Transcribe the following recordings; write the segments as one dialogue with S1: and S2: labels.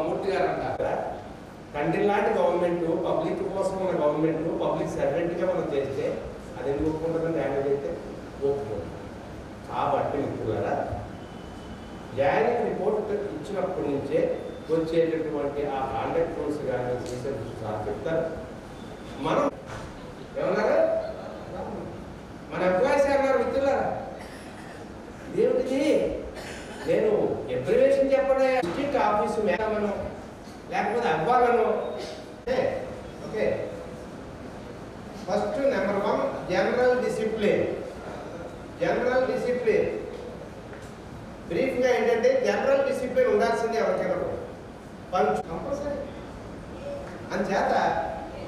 S1: మూర్తి గారు అంటారు, తండ్రి లాంటి గవర్నమెంట్, పబ్లిక్ కోసం ఉన్న గవర్నమెంట్, పబ్లిక్ సర్వెంట్గా మనం చేస్తే అది ఎందుకు ఒప్పుకుంటుందని డ్యామేజ్ అయితే ఒప్పుకుంటుంది. కాబట్టి మిత్రులారా, జాయినింగ్ రిపోర్ట్ ఇచ్చినప్పటి నుంచే వచ్చేటటువంటి ఆ కాంటాక్ట్ రూల్స్ కానీ చెప్తారు. మనం ఏమన్నారు, మన ఎంప్లాయీస్ అన్నారు మిత్రులారా, ఏమిటి నేను ఎబ్రివేషన్ చెప్పడే డిస్ట్రిక్ట్ ఆఫీసు మేడమను లేకపోతే అవ్వాలను. Okay, first number 1 general discipline. General discipline బ్రీఫ్గా ఏంటంటే జనరల్ డిసిప్లిన్ ఉండాల్సిందే ఎవరికైనా కంపల్సరీ అంచేత.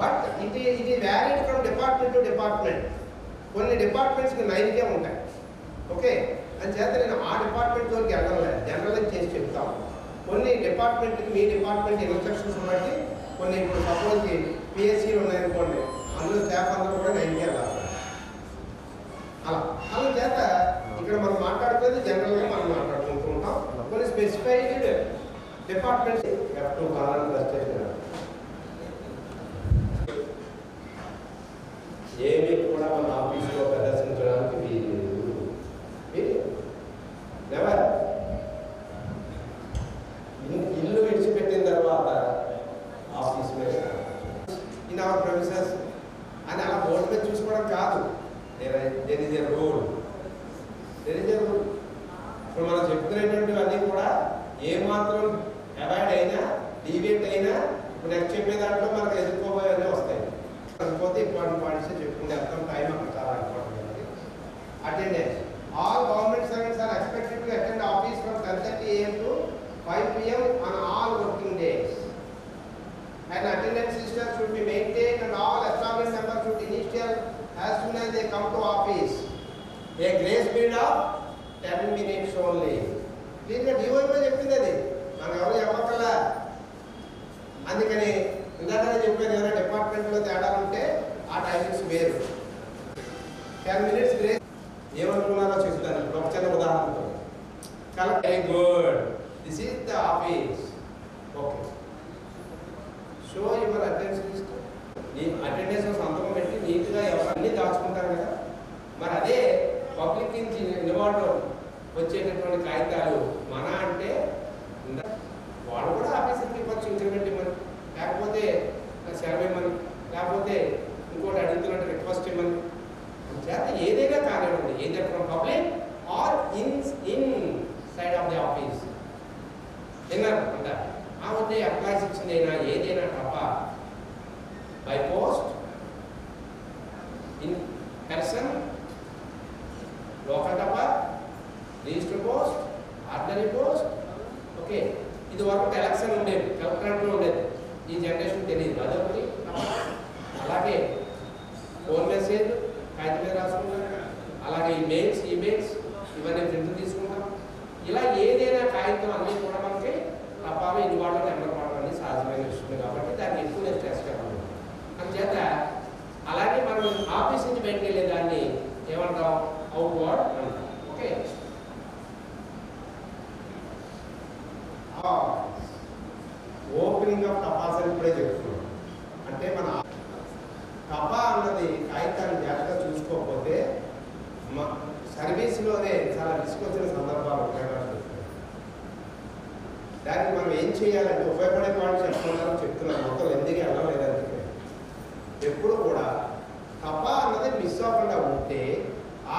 S1: బట్ ఇది varied from department to department. కొన్ని డిపార్ట్మెంట్స్కి 9కే ఉంటాయి. ఓకే, అంచేత నేను ఆ డిపార్ట్మెంట్ జోలికి వెళ్ళలేదు, జనరల్ చేసి చెప్తాను. కొన్ని డిపార్ట్మెంట్కి మీ డిపార్ట్మెంట్ ఇన్స్ట్రక్షన్స్ బట్టి కొన్ని, ఇప్పుడు సపోజ్కి పిఎస్సీలు ఉన్నాయనుకోండి, అందులో స్టాఫ్ అందరూ కూడా 9కే వెళ్ళాలి. అలా చేత ఇక్కడ మనం మాట్లాడుతుంది జనరల్గా మనం మాట్లాడుకుంటూ ఉంటాం. కొన్ని స్పెసిఫైడ్ డిపార్ట్మెంట్స్ F2 కావాలని ప్రశ్న ఏమి కూడా మన ఆఫీస్లో ప్రదర్శించడానికి వీలు నెవర్. ఇల్లు విడిచిపెట్టిన తర్వాత ఆఫీస్ మీద ఇన్ అవర్ ప్రొఫెసర్స్ అని అలా బోర్డు మీద చూసుకోవడం కాదు. There is a rule. ఇప్పుడు మనం చెప్తున్నటువంటివన్నీ కూడా ఏమాత్రం అవాయిడ్ అయినా డీవియేట్ అయినా ఇప్పుడు నెక్స్ట్ చెప్పే దాంట్లో మనకు ఎదుర్కోబోయేవన్నీ వస్తాయి. కాకపోతే ఇంపార్టెంట్ పాయింట్స్ చెప్పుకునే అర్థం టైం అక్కడ చాలా important. Attendance. All government servants are expected to attend office from 10:30 AM to 5 PM on all working days. An attendance system should be maintained and all established members should initial as soon as they come to office. A grace period of 10 minutes only. Clearly, DOI చెప్పింది అది, మనం ఎవరు చెప్పక్కర్లా. అందుకని ఇందాకనే చెప్పాను, ఏదైనా డిపార్ట్మెంట్లో తేడా ఉంటే ఆ టైమింగ్స్ వేరు. 10 minutes గ్రేస్ ఏమనుకున్నారో చెప్తాను. ఒక చిన్న ఉదాహరణతో, very good, this is the office. Okay, show your attendance list. ఈ అటెండెన్స్ సంతకం పెట్టి నీట్గా అన్నీ దాచుకుంటారు కదా. మరి అదే పబ్లిక్ నుంచి ఇన్వాల్వ్ వచ్చేటటువంటి కాగితాలు మన అంటే వాళ్ళు కూడా ఆఫీసర్కి ఇవ్వచ్చు, ఇంక్రిమెంట్ ఇవ్వమని, లేకపోతే సెలవు ఇవ్వమని, లేకపోతే ఇంకోటి అడుగుతున్నట్టు రిక్వెస్ట్ ఇవ్వమని. చేత ఏదైనా కానివ్వండి, ఏదైనా from public or inside of the office విన్నారు అంట. ఆ వద్ద ఎంప్లాయీస్ ఇచ్చిందైనా ఏదైనా తప్ప by post, in person, local తప్ప, register post, ordinary post. Okay, ఇది వరకు ఎలక్షన్ ఉండేది, కలెక్టరేట్లో ఉండేది. ఈ జనరేషన్ తెలియదు, అదొకటి. అలాగే ఫోన్ మెసేజ్ కాగితం మీద రాసుకుంటాం, అలాగే ఈమెయిల్స్ ఇవన్నీ ప్రింట్ తీసుకుంటాం. ఇలా ఏదైనా కాగితం అన్నీ కూడా మనకి తప్పాలి ఇన్వాల్వ్ నెంబర్ పడాలని సహజమైన విషయం కాబట్టి దాన్ని ఎక్కువ స్ట్రెస్ కావాలి. అందుచేత అలాగే మనం ఆఫీస్ నుంచి బయటకు వెళ్ళే దాన్ని ఏమంటాం, అవుట్వర్డ్ అంటాం. ఓకే, ఓపెనింగ్ ఆఫ్ టపాస్ అని ఇప్పుడే చెప్తున్నాం. అంటే మన టపా అన్నది కాగితాన్ని జాగ్రత్తగా చూసుకోకపోతే సర్వీస్లోనే చాలా రిస్క్ వచ్చిన సందర్భాలు ఉపయోగాలు. దానికి మనం ఏం చేయాలంటే ఉపయోగపడే పాయింట్ చెప్తున్నాను. మొత్తం ఎందుకు వెళ్ళలేదు. అందుకే ఎప్పుడు కూడా టపా అన్నది మిస్ అవ్వకుండా ఉంటే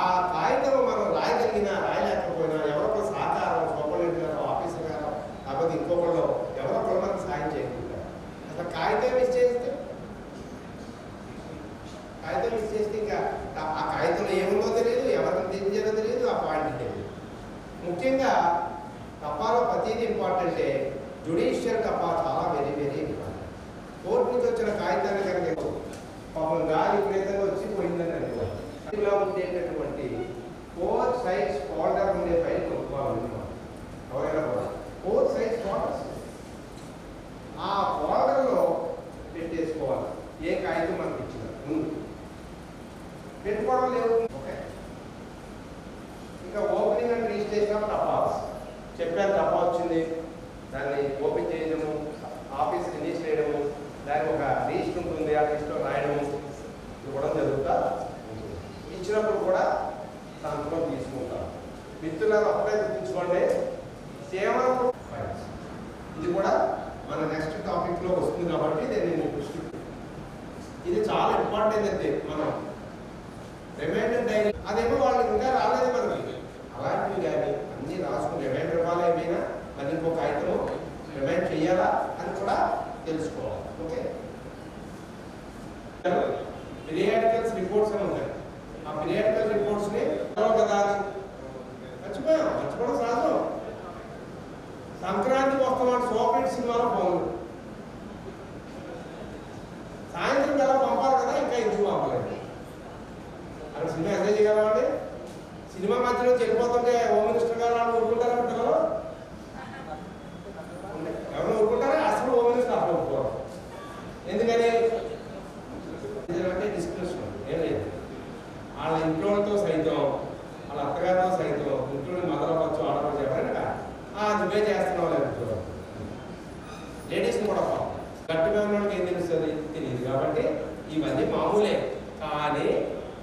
S1: ఆ కాగితం మనం రాయగలిగినా రాయలేకపోయినా ఎవరొక సహకారం, సూపరింటెండెంట్ గారు, ఆఫీసర్ గారు, లేకపోతే ఇంకొకళ్ళు ఎవరొకళ్ళు మనకు సాయం చేయకుంటారు. అసలు కాగితం మిస్ చేస్తే ఇంకా ఆ కాగితంలో ఏముందో తెలియదు, ఎవరిని తెలియదో తెలియదు, ఆ పాయింట్ తెలియదు. ముఖ్యంగా టపాలో ప్రతిదీ ఇంపార్టెంటే. జ్యుడిషియల్ టపా చాలా వెరీ వెరీ ఇంపార్టెంట్. కోర్టు నుంచి వచ్చిన కాగితాన్ని కనుక పాపం గాలి విపరీతంగా వచ్చి పోయిందని అనుకోవాలి. ఇలా ఉండేటటువంటి 4 size ఫోల్డర్ ఉండే ఫైల్ కొనుక్కోవాలనుకోవాలి. ఎవరైనా కూడా 4 size ఫోల్డర్స్ ఆ ఫోల్డర్లో పెట్టేసుకోవాలి. ఏ కాగితం మనకి ఇచ్చిన ముందు పెట్టుకోవడం లేదు. ఓకే, ఇంకా ఓపెనింగ్ అండ్ రిజిస్ట్రేషన్ ఆఫ్ టపాస్ చెప్పాను. టపా వచ్చింది, దాన్ని ఓపెన్ చేయడము, మన నెక్స్ట్ టాపిక్లో వస్తుంది కాబట్టి నేను ఇది చాలా ఇంపార్టెంట్ అయితే మనం రిమైండర్ డైరీ అదేమో వాళ్ళు ఇంకా రాలేదు మనకి అలాంటివి కానీ అన్నీ రాసుకుని రిమైండర్ ఇవ్వాలి ఏమైనా మళ్ళీ ఇంకొక ఐటమ్ రిమైండ్ చేయాలా అని కూడా తెలుసుకోవాలి. ఓకే, పీరియాడికల్స్ రిపోర్ట్స్ అని ఉంటాయి. ఆ పీరియాడికల్ రిపోర్ట్స్ని కదా మర్చిపోవడం సహజం. సంక్రాంతికి వస్తున్నాడు సోపేట్ సినిమాలో బాగుంది. సాయంత్రం ఎలా పంపాలి కదా, ఇంకా ఎందుకు పంపలేదు? అక్కడ సినిమా ఎంజాయ్ చేయగలమండి. సినిమా మధ్యలో వెళ్ళిపోతుంటే హోమ్ మినిస్టర్ గారు వాళ్ళు ఊరుకుంటారా పిల్లలు? ఎవరు ఊరుకుంటారా? అసలు హోమ్ మినిస్టర్ అప్పుడు ఒప్పుకోరు. ఎందుకని అంటే డిస్కషన్ ఏం లేదు. వాళ్ళ ఇంట్లోతో సైతం వాళ్ళ అత్తగారితో సైతం ఇంట్లో మొదలవచ్చు ఆడవచ్చు ఎవరైనా నువ్వే చేస్తున్నావు లేదు. లేడీస్ని కూడా గట్టిగా ఉన్నోడికి ఏం తెలుస్తుంది తెలియదు. కాబట్టి ఇవన్నీ మామూలే. కానీ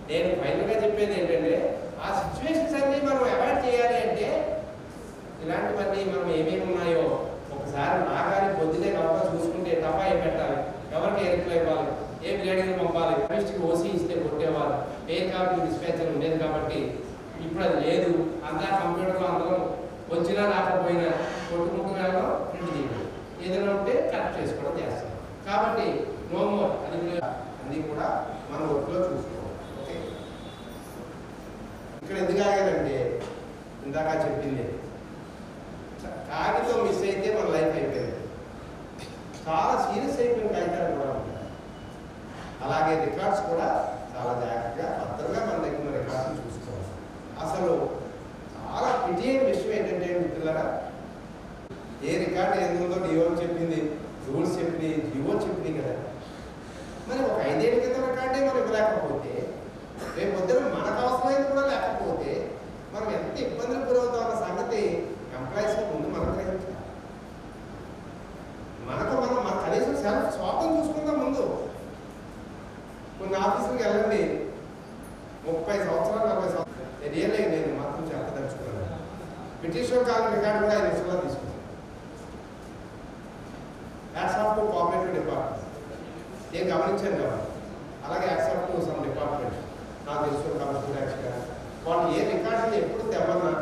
S1: నేను ఫైనల్గా చెప్పేది ఏంటంటే ఆ సిచ్యువేషన్స్ అన్నీ మనం అవాయిడ్ చేయాలి అంటే ఇలాంటివన్నీ మనం ఏమేమి ఉన్నాయో ఒకసారి నాగారి పొద్దునే గొప్ప చూసుకుంటే తప్ప ఏం పెట్టాలి, ఎవరికి ఏ రిప్లై ఇవ్వాలి, ఏ బ్లేడింగ్ పంపాలి, కెమిస్ట్రీకి ఓసీ ఇస్తే కొట్టేవాళ్ళు, పేరు కాపీ డిస్పాచర్ ఉండేది. కాబట్టి ఇప్పుడు అది లేదు. అంతా కంప్యూటర్లో అందరం వచ్చినా రాకపోయినా కొట్టుకుంటున్నాలో ప్రింట్ చేయడం ఏదైనా ఉంటే కరెక్ట్ చేసుకోవడం చేస్తాం. కాబట్టి నో మోర్ అది అన్నీ కూడా మన వర్క్లో చూసుకోవాలి. ఓకే, ఇక్కడ ఎందుకు ఆగానంటే ఇందాక చెప్పింది కాగితం మిస్ అయితే మన లైఫ్ అయిపోయింది. చాలా సీరియస్ అయిపోయిన కాగితాలు కూడా ఉంటాయి. అలాగే రికార్డ్స్ కూడా చాలా జాగ్రత్తగా భద్రంగా మన దగ్గర రికార్డ్స్ చూసుకోవాలి. అసలు చాలా పిటియైన విషయం ఏంటంటే మిత్రులారా, ఏ రికార్డు ఏందో డిఓ చెప్పింది, రూల్స్ చెప్పింది, డిఓ చెప్పింది కదా. మరి ఒక 5 ఏళ్ళ కింద రికార్డే మనం ఇవ్వలేకపోతే రేపు పొద్దున మనకు అవసరమైంది కూడా లేకపోతే మనం ఎంత ఇబ్బందులు గురవుతాం అన్న సంగతి ఎంప్లాయీస్ ముందు మనం గ్రహించాలి. మనం మన కనీసం సెల్ఫ్ స్వార్థం చూసుకుందాం ముందు. కొన్ని ఆఫీసులకు వెళ్ళండి, 30 సంవత్సరాలు 40 సంవత్సరాలు రియల్లీ నేను మాత్రం చెప్పదలుచుకున్నాను. పిటిషన్ కాలం రికార్డు కూడా 5 నిమిషాల్లో తీసుకున్నాను. Acts off to cooperative department నేను గమనించాను కదా. అలాగే acts off to some department నాకు తెలుసు కమిషనర్ యాక్ట్స్ కానీ వాళ్ళు ఏ రికార్డుని ఎప్పుడు తెమ్మన్నా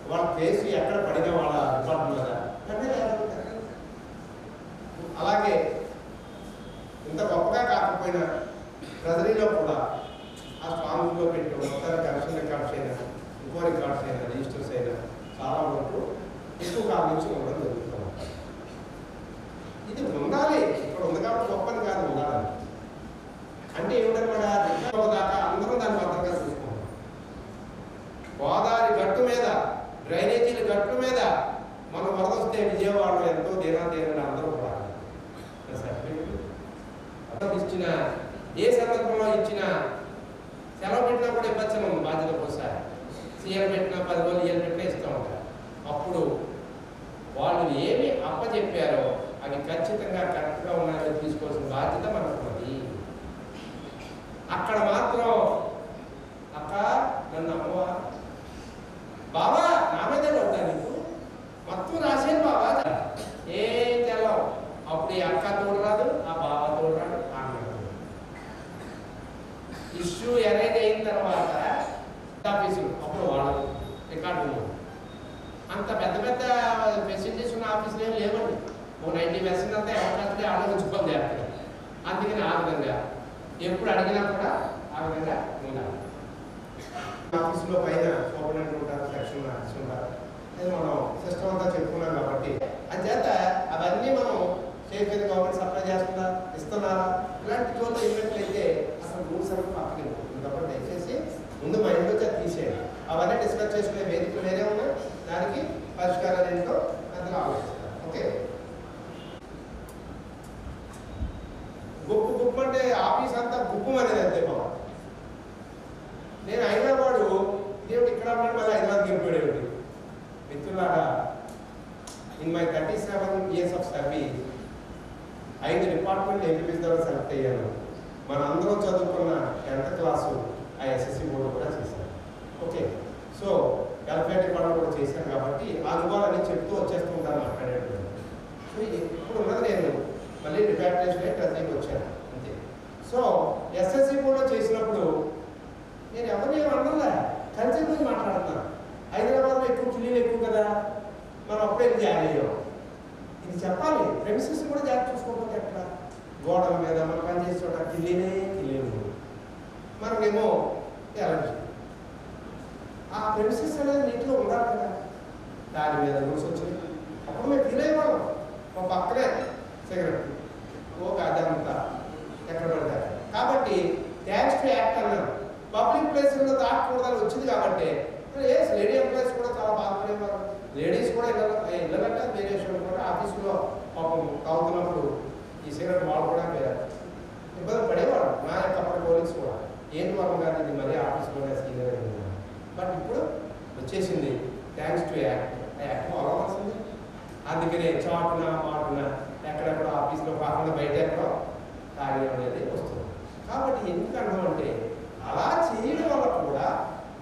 S1: వాళ్ళ కేసు ఎక్కడ పడినా వాళ్ళ డిపార్ట్మెంట్ కదా. అలాగే ఇంత గొప్పగా కాకపోయినా ట్రెజరీలో కూడా ఆ స్ట్రాంగ్లో పెట్టి మొత్తాన్ని కరెక్షన్ రికార్డ్స్ అయినా ఇంకో రికార్డ్స్ అయినా రిజిస్టర్స్ అయినా చాలా వరకు ఎక్కువ కాలం నుంచి ఉండడం జరుగుతుంది. ఇది ఉండాలి, ఇక్కడ ఉంది కాబట్టి గొప్పని కాదు ఉండాలి. అంటే ఏమిటన్నమాట దాకా అందరూ దాన్ని భద్రంగా చూసుకుంటాం. గోదావరి గట్టు మీద డ్రైనేజీల గట్టు మీద మనం వరద వస్తే విజయవాడలో ఎంతో దేనాన్ని అందరూ కూడా ఇచ్చిన ఏ సందర్భంలో ఇచ్చిన సెలవు పెట్టినా కూడా ఇవ్వచ్చను బాధ్యత ఒకసారి సీఎం పెట్టినా 10 రోజులు ఇయర్ పెట్టినా ఇస్తూ ఉంటారు. అప్పుడు వాళ్ళు ఏమి అప్పచెప్పారో అవి ఖచ్చితంగా కరెక్ట్గా ఉన్నాయని తీసుకోవాల్సిన బాధ్యత మనకు ఉన్నది. అక్కడ మాత్రం అక్క నన్ను అమ్మవా బాబా నా మీద ఉంటా నీకు మొత్తం రాసేది బాబా ఏం తెలవు. అప్పుడు ఈ అక్క తోడరాదు, ఆ బాబా తోడరాడు, ఇష్యూ అరేంజ్ అయిన తర్వాత ఆఫీసులు అప్పుడు వాడదు రికార్డు. అంత పెద్ద పెద్ద ఫెసిలిటీస్ ఉన్న ఆఫీసులు ఏమి లేవండి. 90% అంతా ఎవరికంటే ఆలోచించుకోవాలి జాగ్రత్తగా. అందుకని ఆ విధంగా ఎప్పుడు అడిగినా కూడా ఆ విధంగా ఉండాలి. ఆఫీసులో పైన సూపరింటెండెంట్ ఉంటారు, సెక్షన్ ఆఫీస్ ఉంటారు. అది మనం సిస్టమ్ అంతా చెప్పుకున్నాం కాబట్టి అంచేత అవన్నీ మనం స్టేట్ మీద గవర్నమెంట్ సప్లై చేస్తుందా ఇస్తున్నారా ఇలాంటి చోట్ల ఇవ్వట్లయితే అసలు రూల్స్ అవి పక్కన కాబట్టి దయచేసి ముందు మైండ్లో తీసేయండి. అవన్నీ డిస్కస్ చేసుకునే వేదికలు వేరే ఉన్నాయి, దానికి పరిష్కారాలు ఏంటో అందులో ఆలోచిస్తారు. ఓకే, గుప్పు గుప్పు అంటే ఆఫీస్ అంతా గుప్పు అనేది అంతే బాబా. నేను హైదరాబాదు దేవుడు ఇక్కడ ఉన్నాడు, మళ్ళీ హైదరాబాద్ గెలిపాడు. మిత్రులారా, in my 37 years of service 5 department MPPs ద్వారా సెలెక్ట్ అయ్యాను. మన అందరూ చదువుకున్న 10th క్లాసు ఆ ఎస్ఎస్సి బోర్డు కూడా చేశాను. ఓకే, సో వెల్ఫేర్ డిపార్ట్మెంట్ కూడా చేశాను కాబట్టి ఆ అనుభవాలన్నీ చెప్తూ వచ్చేస్తూ ఉంటాను మాట్లాడేటప్పుడు. సో ఇప్పుడు ఉన్నది నేను వచ్చాను అంతే. సో ఎస్ఎస్సి కూడా చేసినప్పుడు నేను ఎవరిని అనలే, కల్చర్ గురించి మాట్లాడుతున్నాను. హైదరాబాద్లో ఎక్కువ కిల్లీలు ఎక్కువ కదా, మనం అప్పుడే జాయిన్ అయ్యాం. ఇది చెప్పాలి, ప్రెమిసెస్ కూడా జాగ్రత్త చూసుకోకపోతే ఎట్లా? గోడల మీద మనం పనిచేసే చోట కిల్లీలు మనకేమో ఎలర్జీ. ఆ ప్రెమిసెస్ అనేది నీటిలో ఉండాలి కదా, దాని మీద రూల్స్ వచ్చినాయి. అప్పుడు మేము ఫీల్ అయ్యేవాళ్ళం. మా పక్కనే సిగరెట్ అదంతా ఎక్కడ పడతారు. కాబట్టి థ్యాంక్స్ టు యాక్ట్ అన్నాను. పబ్లిక్ ప్లేస్లో తాకూడదని వచ్చింది కాబట్టి లేడీ ఎంప్లాయీస్ కూడా చాలా బాధపడేవారు. లేడీస్ కూడా ఇళ్ళంటే వేరే కూడా ఆఫీసులో పాపం తాగుతున్నప్పుడు ఈ సిగరెట్ వాళ్ళు కూడా ఇబ్బంది పడేవాడు. నా యొక్క అప్పటి పోలీస్ కూడా ఏంటి వాళ్ళు కాదు, ఇది మరీ ఆఫీస్లోనే సీనియర్ అయింది. బట్ ఇప్పుడు వచ్చేసింది thanks to act. Act follow అవ్వాల్సింది. అందుకనే చాటున మాటున ఎక్కడెక్కడ ఆఫీస్లో కాకుండా బయట ఎక్కడో తాగి అనేది వస్తుంది. కాబట్టి ఎందుకన్నాం అంటే అలా చేయడం వల్ల కూడా,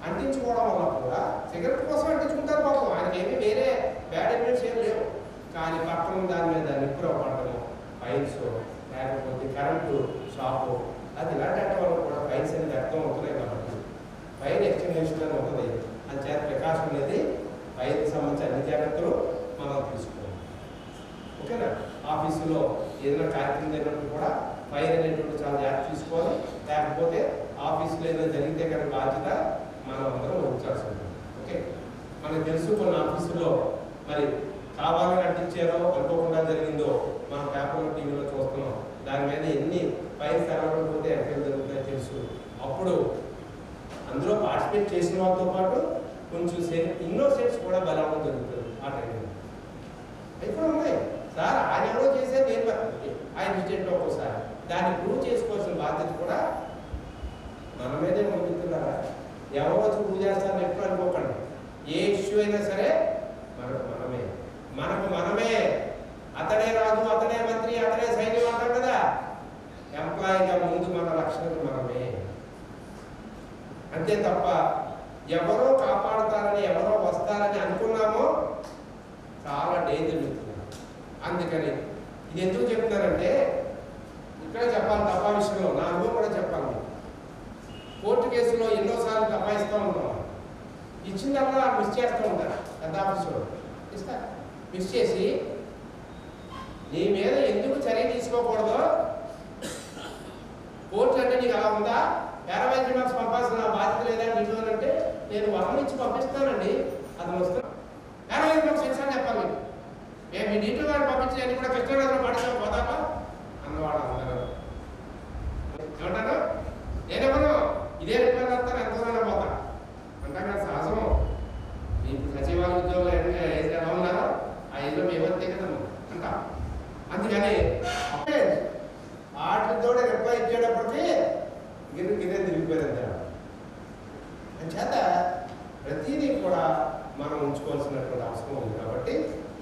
S1: అంటించుకోవడం వల్ల కూడా, సిగరెట్ కోసం అంటించుకుంటారు పాపం, ఆయనకి ఏమీ వేరే బ్యాడ్ ఎఫెక్ట్స్ ఏం లేవు. కానీ పక్కన దాని మీద నిప్పుర పడటము, ఫైన్స్, లేకపోతే కరెంటు షాపు, అది ఇలాంటి వల్ల కూడా ఫైన్స్ అనేది అర్థం అవుతున్నాయి. కాబట్టి ఫైన్ ఎక్స్టెన్షన్ అని ఉంటుంది. అని చేత ప్రికాషన్ అనేది ఫైన్కి సంబంధించి అన్ని జాగ్రత్తలు మనం తీసుకోవాలి. ఓకేనా? ఆఫీసులో ఏదైనా కార్యక్రమం జరిగినప్పుడు కూడా ఫైన్ అనేటువంటి చాలా జాగ్రత్త తీసుకోవాలి. లేకపోతే ఆఫీసులో ఏదైనా జరిగితే కనుక బాధ్యత మనం అందరం వహించాల్సి ఉంటుంది. ఓకే, మనకు తెలుసు కొన్ని ఆఫీసుల్లో మరి కావాలని అంటించారో అనుకోకుండా జరిగిందో మనం పేపర్లో టీవీలో చూస్తున్నాం. దాని మీద ఎన్ని ఫైన్స్ తెలవకపోతే ఎంక్వైరీ జరుగుతాయో తెలుసు. అప్పుడు అందులో పార్టిసిపేట్ చేసిన వాళ్ళతో పాటు కొంచెం ఇన్నోసెంట్స్ కూడా బలవడం జరుగుతుంది. ఆ టైంలో అవి కూడా ఉన్నాయి. సార్ ఆయన ఎవరో చేసే నేను ఆయన ఇన్స్టెంట్లో ఒక్కోసారి దాన్ని ప్రూవ్ చేసుకోవాల్సిన బాధ్యత కూడా మన మీదే పంపిస్తున్నారా? ఎవరో వచ్చి ప్రూవ్ చేస్తారని ఎప్పుడు అనుకోకండి. ఏ ఇష్యూ అయినా సరే మనకు మనమే అతడే రాజు, అతడే మంత్రి, అతడే సైన్యం అంటారు కదా. ఎంప్లాయీగా ముందు మన రక్షణకు మనమే, అంతే తప్ప ఎవరో కాపాడుతారని ఎవరో వస్తారని అనుకున్నామో చాలా డేంజర్ చెప్తున్నారు. అందుకని ఇది ఎందుకు చెప్తున్నారంటే ఇక్కడ చెప్పాలి, తప్పా విషయంలో నా అనుభవం కూడా చెప్పాలి. కోర్టు కేసులో ఎన్నోసార్లు తప్పాయిస్తూ ఉంటాం. ఇచ్చిందల్లా మిస్ చేస్తూ ఉంటారు. పెద్ద ఆఫీసులో మిస్ చేసి నీ మీద ఎందుకు చర్య తీసుకోకూడదో, కోర్టు అంటే నీకు అలా ఉందా, పారావైద్య మార్క్స్ పంపాల్సిన బాధ్యత లేదా నీకు అంటే నేను వర్మని ఇచ్చి పంపిస్తానండి, అది వస్తున్నా పారావైద్య మార్క్స్ ఎగ్జామ్ చెప్పాలి. మేము మీ డీటెయిల్ గారు పంపించి అన్ని కూడా కృష్ణానగరం పాటిస్తాం పోదామా అన్నవాడు అందరూ ఏమంటారు? నేనేమన్నా ఇదే రిపేర్ వస్తాను ఎంతోనైనా పోతా అంటాం కదా, సహజం. ఇప్పుడు సచివాలయ ఉద్యోగులు ఎలా ఉన్నారో ఆ ఏదో మేమంతే కదా అంటాం. అందుకని వాటితో రిప్లై ఇచ్చేటప్పటికి గిన్నె తిరిగిపోయింది. చేత ప్రతిదీ కూడా మనం ఉంచుకోవాల్సినటువంటి అవసరం ఉంది. కాబట్టి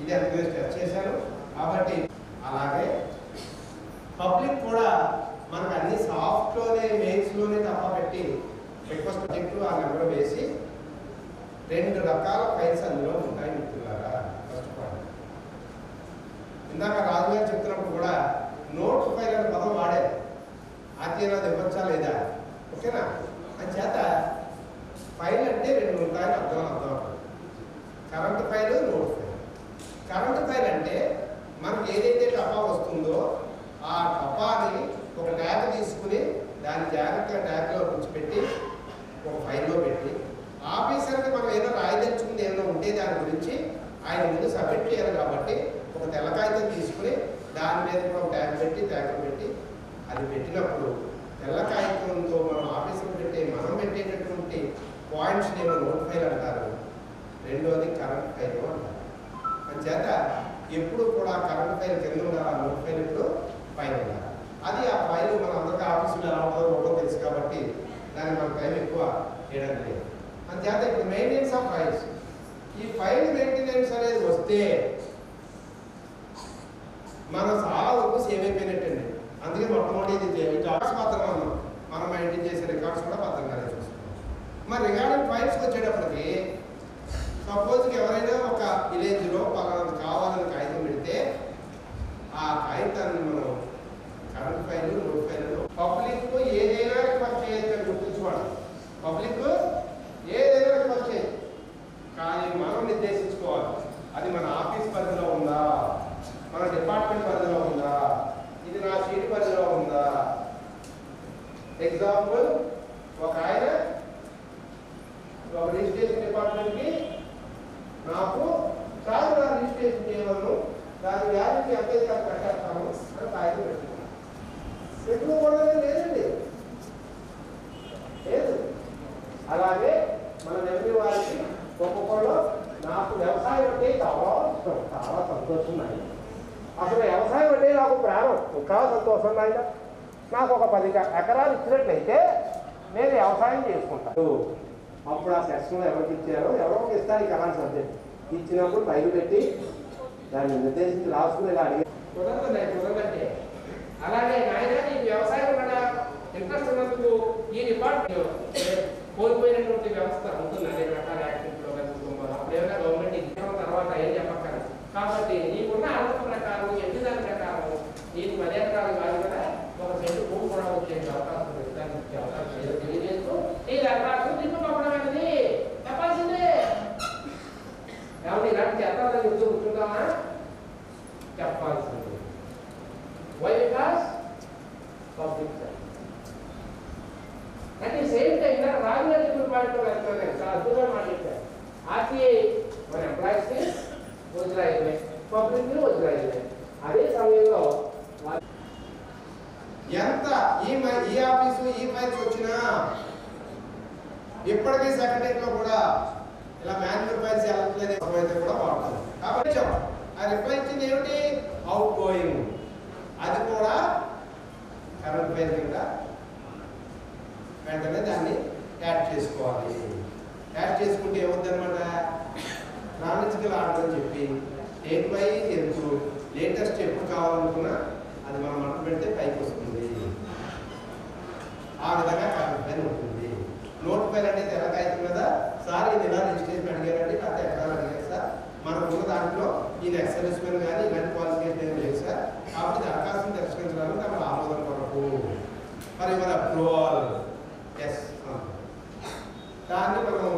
S1: ఇది అందుకనే స్ట్రెస్ చేశాను. కాబట్టి అలాగే పబ్లిక్ కూడా మనకు అన్ని సాఫ్ట్లోనే మెయిల్స్లోనే తప్ప పెట్టి రిక్వెస్ట్ ప్రాజెక్టు ఆ నెంబర్ వేసి 2 రకాల ఫైల్స్ అందులో ఉంటాయి మిత్రులారా. ఫస్ట్ పాయింట్, ఇందాక రాజు గారు చెప్తున్నప్పుడు కూడా నోట్ ఫైల్ అనే పదం వాడారు. ఆర్టీఐనాది ఇవ్వచ్చా లేదా? ఓకేనా? అని చేత ఫైల్ అంటే 2 ఉంటాయని అర్థం. Current file, note file. Current file అంటే మనకి ఏదైతే టపా వస్తుందో ఆ టపాని ఒక ట్యాగ్ తీసుకుని దాన్ని జాగ్రత్తగా ట్యాగ్లో కూర్చోపెట్టి ఒక ఫైల్లో పెట్టి ఆఫీసర్కి మనం ఏదో రాయదలుచుకుంది ఏదో ఉంటే దాని గురించి ఆయన ముందు సబ్మిట్ చేయాలి. కాబట్టి ఒక తెల్ల కాగితం తీసుకుని దాని మీద కూడా ఒక ట్యాగ్ పెట్టి అది పెట్టినప్పుడు తెల్ల కాగితంతో మనం ఆఫీసర్కి మనం పెట్టేటటువంటి పాయింట్స్ ఏమో నోట్ ఫైల్ అంటారు. రెండోది కరెంట్ ఫైల్ అంటారు. అంచేత ఎప్పుడు కూడా కరెంట్ ఫైల్ కింద ఉండాలి, ఆ నోట్ ఫైల్ ఇప్పుడు పైన ఉండాలి. అది ఆ ఫైల్ మన అందరికీ ఆఫీసులో ఎలా ఉంటుందో తెలుసు కాబట్టి దాన్ని మన టైం ఎక్కువ చేయడం లేదు. అంచేత ఇప్పుడు మెయింటెనెన్స్ ఆఫ్ ఫైల్స్, ఈ ఫైల్ మెయింటెనెన్స్ అనేది వస్తే మనం చాలా వరకు సేవ్ అయిపోయినట్టండి. అందుకే మొట్టమొదటి రికార్డ్స్ మాత్రమే ఉన్నాం, మనం మెయింటైన్ చేసే రికార్డ్స్ కూడా భద్రంగానే చూస్తున్నాం. మరి రిగార్డింగ్ ఫైల్స్కి వచ్చేటప్పటికి సపోజ్కి ఎవరైనా ఒక విలేజ్లో పలానా కావాలని కాగితం పెడితే ఆ కాగితాన్ని మనం కరెంట్ ఫైల్, పబ్లిక్ ఏదైనా రిక్వెస్ట్ చేయొచ్చు గుర్తుంచుకోండి. పబ్లిక్ ఏదైనా రిక్వెస్ట్ చేయొచ్చు, కానీ మనం నిర్దేశించుకోవాలి అది మన ఆఫీస్ పరిధిలో ఉందా, మన డిపార్ట్మెంట్ పరిధిలో ఉందా, ఇది నా సీట్ పరిధిలో ఉందా. ఎగ్జాంపుల్, ఒక ఆయన ఒక రిజిస్ట్రేషన్ డిపార్ట్మెంట్కి నాకు చాలా రిజిస్ట్రేషన్ చేయవలను, దాని వ్యాల్యూకి ఎంతైతే కట్టేస్తాము అని కాగితం పెట్టుకున్నాను. పెట్టుకోకూడదని లేదండి, లేదు. అలాగే మన రెవెన్యూ వారికి ఒక్కొక్కళ్ళు నాకు వ్యవసాయం అంటే చాలా ఇష్టం, చాలా సంతోషం నాయన, అసలు వ్యవసాయం అంటే నాకు ప్రాణం, ఇంకా సంతోషం నాయన, నాకు ఒక 10 ఎకరాలు ఇచ్చినట్లయితే నేను వ్యవసాయం చేసుకుంటాను. అప్పుడు ఆ సెక్షన్లో ఎవరికి ఇచ్చారో ఎవరో ఇస్తారు ఈ కరెంట్ సబ్జెక్ట్ ఇచ్చినప్పుడు బయలు పెట్టి దాన్ని నిర్దేశించి రాసుకుని ఇలా అడిగారు. కుదరదంటే అలాగే ఆయన ఈ వ్యవసాయం వల్ల ఇంట్రెస్ట్ ఉన్నందుకు ఈ డిపార్ట్మెంట్ కోల్పోయినటువంటి వ్యవస్థ ఉంటుంది. అనేక రకాల యాక్టివిటీలో అప్పుడు ఏమైనా గవర్నమెంట్ ఇచ్చిన తర్వాత ఏం చెప్పక్కరు. కాబట్టి నీకున్న అర్థం ప్రకారం ఎన్ని దాని ప్రకారం నీకు 10 ఎకరాలు కాదు కదా, ఒక సెంటు భూమి కూడా వచ్చే అవకాశం ఇచ్చే అవకాశం ఏదో తెలియజేస్తూ ఈ దరఖాస్తు నీకు పంపడమైనది చెప్పాల్సిందే. కాబట్టి ఇలాంటి చేస్తారని చెప్తూ కూర్చుంటామా, చెప్పాల్సిందే. Why? Because public service. At the same time రాజనైతిక పాయింట్లో వెళ్తున్నాను, చాలా అద్భుతంగా మాట్లాడారు. ఆర్టీఐ మన ఎంప్లాయీస్ని వదిలేయలే, పబ్లిక్ని వదిలేయలే. అదే సమయంలో ఎంత ఈ ఆఫీసు ఈ ఫైల్స్ వచ్చినా ఇప్పటికీ సెక్రటరీలో కూడా ఇలా మాన్యువల్ ఫైల్స్ వెళ్ళట్లేదు కూడా వాడతారు. కాబట్టి ఆ రిప్లై ఇచ్చింది ఏమిటి? Out going. అది కూడా కరెంట్ ఫైల్ కింద వెంటనే దాన్ని యాడ్ చేసుకోవాలి. యాడ్ చేసుకుంటే ఏమవుతుందన్నమాట, క్రానికల్ ఆర్డర్ అని చెప్పి డేట్ బై ఎప్పుడు లేటెస్ట్ ఎప్పుడు కావాలనుకున్నా అది మనం మంట పెడితే పైకి వస్తుంది. ఆ విధంగా కరెంట్ ఫైల్ ఉంటుంది. నోట్ ఫైల్ అంటే తెల్ల కాగితం కదా, సార్ ఇది ఇలా రిజిస్ట్రేషన్ అడిగారండి, లేకపోతే ఎక్కడ అడిగారు సార్, మనకు ఉన్న దాంట్లో ఈ ఎక్సర్వీస్ మెన్ కానీ ఇలాంటి క్వాలిఫికేషన్ ఏం లేదు సార్, కాబట్టి దరఖాస్తును తిరస్కరించడానికి తమ ఆమోదం కొరకు మరి అప్రూవల్ ఎస్, దాన్ని మనం